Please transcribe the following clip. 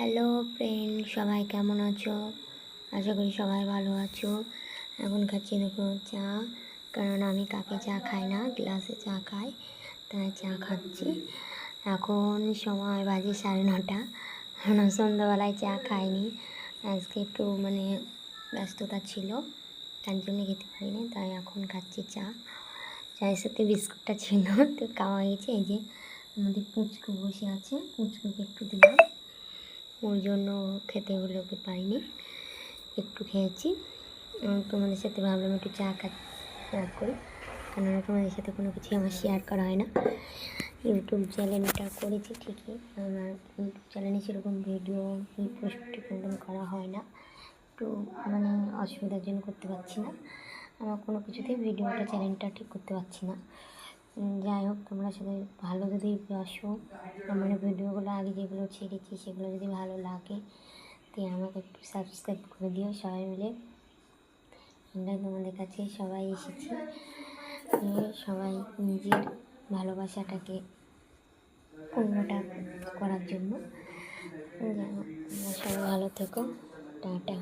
Hello friend, সবাই কেমন আছো? আশা করি সবাই ভালো আছো। এখন খাচ্ছি দেখো চা, কারণ আমি কাপে চা খাই না, গ্লাসে চা খাই, তাই চা খাচ্ছি। এখন সময় বাজে 9:30। আমরা সন্ধ্যাবেলায় চা খাইনি, আজকে একটু ব্যস্ততা ছিল, তার জন্য খেতে পারিনি, তাই এখন খাচ্ছি চা। চায়ের সাথে বিস্কুটটা ছিল, তো খাওয়া গেছে। এই যে আমাদের পুচকু বসে আছে, পুচকুকে একটু দিলাম, ওর জন্য খেতে হলে ওকে পাইনি, একটু খেয়েছি। তোমাদের সাথে ভাবলাম একটু চা শেয়ার করি, কেননা তোমাদের সাথে কোনো কিছুই আমার শেয়ার করা হয় না। ইউটিউব চ্যানেলটা করেছি ঠিকই, আমার ইউটিউব চ্যানেলে সেরকম ভিডিও পোস্ট কন্টেন্ট করা হয় না, একটু অসুবিধার জন্য করতে পারছি না। আমার কোনো কিছুতেই ভিডিওটা চ্যানেলটা ঠিক করতে পারছি না। যাই হোক, তোমরা সবাই ভালো যদি বাসো, ভিডিওগুলো আগে যেগুলো ছেড়েছি সেগুলো যদি ভালো লাগে, তো আমাকে একটু সাবস্ক্রাইব করে দিও সবাই মিলে। আমরা তোমাদের কাছে সবাই এসেছি, সবাই নিজের ভালোবাসাটাকে পূর্ণটা করার জন্য। যাই হোক, তোমরা সবাই ভালো থেকো। টাটা।